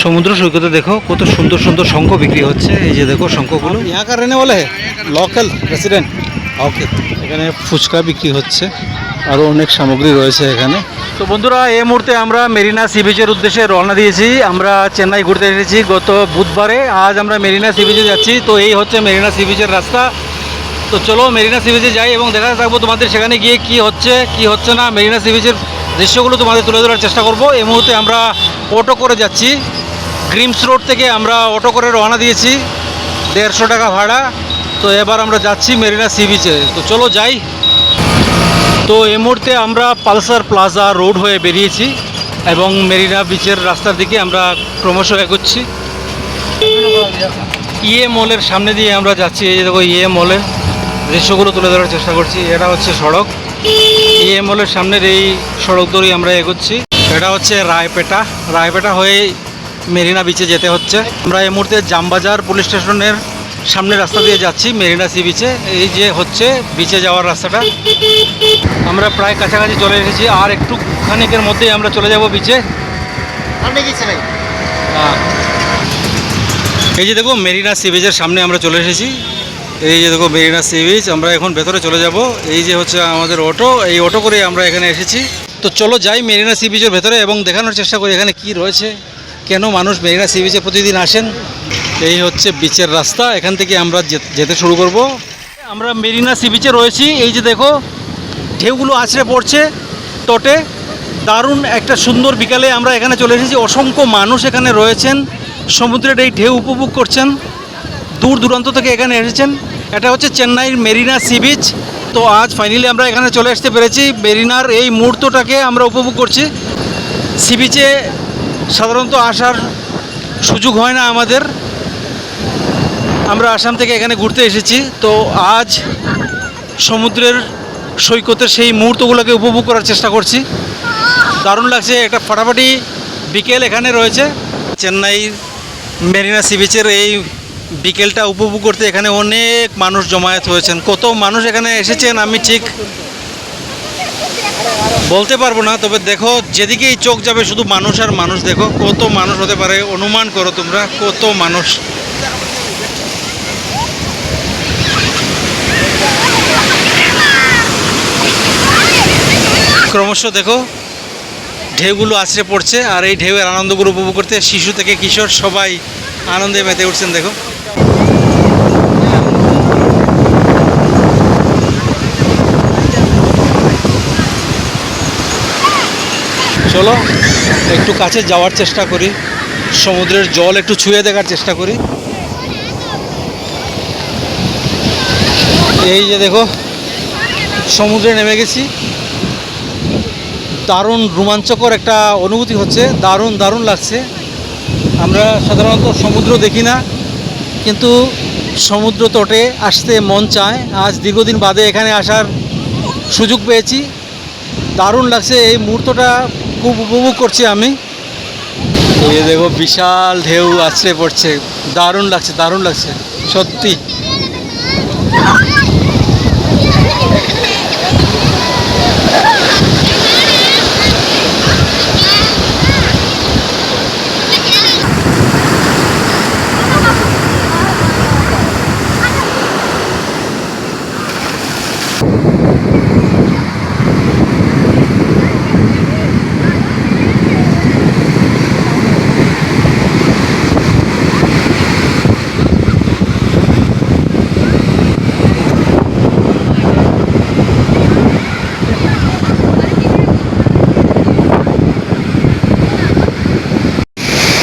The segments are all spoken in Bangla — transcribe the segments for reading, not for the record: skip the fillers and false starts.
সমুদ্র সৈকতে দেখো কত সুন্দর সুন্দর শঙ্খ বিক্রি হচ্ছে। এই যে দেখো শঙ্খগুলো। यहाँ का रहने वाला है लोकल रेसिडेंट। ওকে, এখানে ফুচকা বিক্রি হচ্ছে, আরও অনেক সামগ্রী রয়েছে এখানে। তো বন্ধুরা, এই মুহূর্তে আমরা মেরিনা সি বিচের উদ্দেশ্যে রওনা দিয়েছি। আমরা চেন্নাই ঘুরতে এসেছি গত বুধবারে, আজ আমরা মেরিনা সি বিচে যাচ্ছি। তো এই হচ্ছে মেরিনা সি বিচের রাস্তা। তো চলো মেরিনা সি বিচে যাই এবং দেখাতে থাকবো তোমাদের সেখানে গিয়ে কি হচ্ছে কি হচ্ছে না। মেরিনা সি বিচের দৃশ্যগুলো তোমাদের তুলে ধরার চেষ্টা করব। এই মুহূর্তে আমরা অটো করে যাচ্ছি। গ্রিমস রোড থেকে আমরা অটো করে রওনা দিয়েছি, 150 টাকা ভাড়া। তো এবার আমরা যাচ্ছি মেরিনা সি বিচে। তো চলো যাই। তো এই মুহূর্তে আমরা পালসার প্লাজা রোড হয়ে বেরিয়েছি এবং মেরিনা বিচের রাস্তার দিকে আমরা ক্রমশ এগোচ্ছি। ইয়ে মলের সামনে দিয়ে আমরা যাচ্ছি। এই যে দেখো ইয়ে মলের দৃশ্যগুলো তুলে ধরার চেষ্টা করছি। এটা হচ্ছে সড়ক, ইয়ে মলের সামনের এই সড়ক ধরেই আমরা এগোচ্ছি। এটা হচ্ছে রায়পেটা হয়ে মেরিনা বিচে যেতে হচ্ছে। আমরা এই মুহূর্তে জামবাজার পুলিশ স্টেশনের সামনে রাস্তা দিয়ে যাচ্ছি মেরিনা সি বিচে। এই যে হচ্ছে বিচে যাওয়ার রাস্তাটা। আমরা প্রায় কাছাকাছি চলে এসেছি, আর একটু খানিকের মধ্যেই আমরা চলে যাব বিচে। এই যে দেখো মেরিনা সি বিচের সামনে আমরা চলে এসেছি। এই যে দেখো মেরিনা সি বিচ। আমরা এখন ভেতরে চলে যাব। এই যে হচ্ছে আমাদের অটো, এই অটো করে আমরা এখানে এসেছি। তো চলো যাই মেরিনা সি বিচের ভেতরে এবং দেখানোর চেষ্টা করি এখানে কি রয়েছে, কেন মানুষ মেরিনা সি বিচে প্রতিদিন আসেন। এই হচ্ছে বিচের রাস্তা, এখান থেকে আমরা যেতে শুরু করব। আমরা মেরিনা সি বিচে রয়েছি। এই যে দেখো ঢেউগুলো আছড়ে পড়ছে তটে। দারুণ একটা সুন্দর বিকালে আমরা এখানে চলে এসেছি। অসংখ্য মানুষ এখানে রয়েছেন, সমুদ্রের এই ঢেউ উপভোগ করছেন, দূর দূরান্ত থেকে এখানে এসেছেন। এটা হচ্ছে চেন্নাইয়ের মেরিনা সি বিচ। তো আজ ফাইনালি আমরা এখানে চলে আসতে পেরেছি। মেরিনার এই মুহূর্তটাকে আমরা উপভোগ করছি। সি বিচে সাধারণত আসার সুযোগ হয় না আমাদের। আমরা আসাম থেকে এখানে ঘুরতে এসেছি। তো আজ সমুদ্রের সৈকতের সেই মুহূর্তগুলোকে উপভোগ করার চেষ্টা করছি। দারুণ লাগছে, একটা ফাটাফাটি বিকেল এখানে রয়েছে। চেন্নাইয়ের মেরিনা সি বিচের এই বিকেলটা উপভোগ করতে এখানে অনেক মানুষ জমায়েত হয়েছেন। কত মানুষ এখানে এসেছেন আমি ঠিক বলতে পারবো না, তবে দেখো যেদিকেই চোখ যাবে শুধু মানুষ আর মানুষ। দেখো কত মানুষ হতে পারে, অনুমান করো তোমরা কত মানুষ। ক্রমশ দেখো ঢেউগুলো আছড়ে পড়ছে, আর এই ঢেউয়ের আনন্দগুলো উপভোগ করতে শিশু থেকে কিশোর সবাই আনন্দে মেতে উঠছেন। দেখো চলো একটু কাছে যাওয়ার চেষ্টা করি, সমুদ্রের জল একটু ছুঁয়ে দেখার চেষ্টা করি। এই যে দেখো সমুদ্রে নেমে গেছি। দারুণ রোমাঞ্চকর একটা অনুভূতি হচ্ছে, দারুণ দারুণ লাগছে। আমরা সাধারণত সমুদ্র দেখি না, কিন্তু সমুদ্র তটে আসতে মন চায়। আজ দীর্ঘদিন বাদে এখানে আসার সুযোগ পেয়েছি, দারুণ লাগছে। এই মুহূর্তটা খুব উপভোগ করছি আমি। এই দেখো বিশাল ঢেউ আছড়ে পড়ছে, দারুণ লাগছে দারুণ লাগছে সত্যি।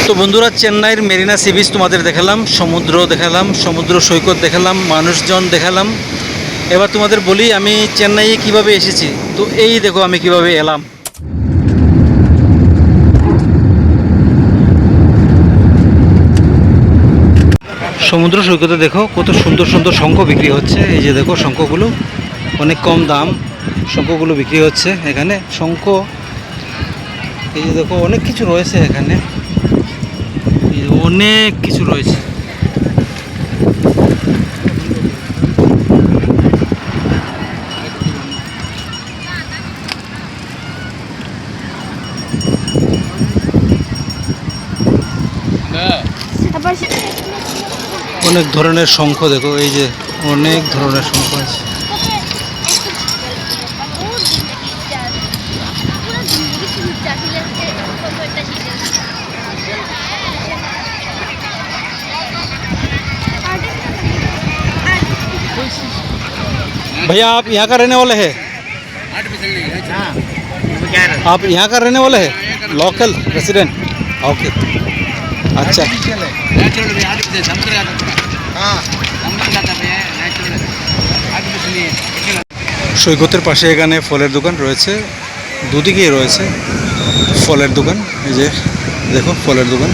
তো বন্ধুরা, চেন্নাইয়ের মেরিনা সি বিচ তোমাদের দেখালাম, সমুদ্র দেখালাম, সমুদ্র সৈকত দেখালাম, মানুষজন দেখালাম। এবার তোমাদের বলি আমি চেন্নাইয়ে কিভাবে এসেছি। তো এই দেখো আমি কিভাবে এলাম। সমুদ্র সৈকতে দেখো কত সুন্দর সুন্দর শঙ্খ বিক্রি হচ্ছে। এই যে দেখো শঙ্খগুলো অনেক কম দাম, শঙ্খগুলো বিক্রি হচ্ছে এখানে। শঙ্খ এই যে দেখো অনেক কিছু রয়েছে এখানে, অনেক কিছু রয়েছে। অনেক ধরনের শঙ্খ দেখো, এই যে অনেক ধরনের শঙ্খ আছে। भैया आप यहाँ का रहने वाले हैं? आप यहाँ का रहने वाले हैं? Local resident? ओके, अच्छा। সৈকতের পাশে এখানে ফলের দোকান রয়েছে, দুদিকেই রয়েছে ফলের দোকান। এই যে দেখো ফলের দোকান।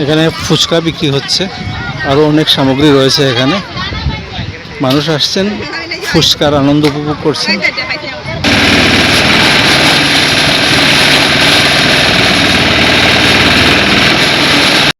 এখানে ফুচকা বিক্রি হচ্ছে, আরও অনেক সামগ্রী রয়েছে এখানে। মানুষ আসছেন, ফুচকার আনন্দ উপভোগ করছেন।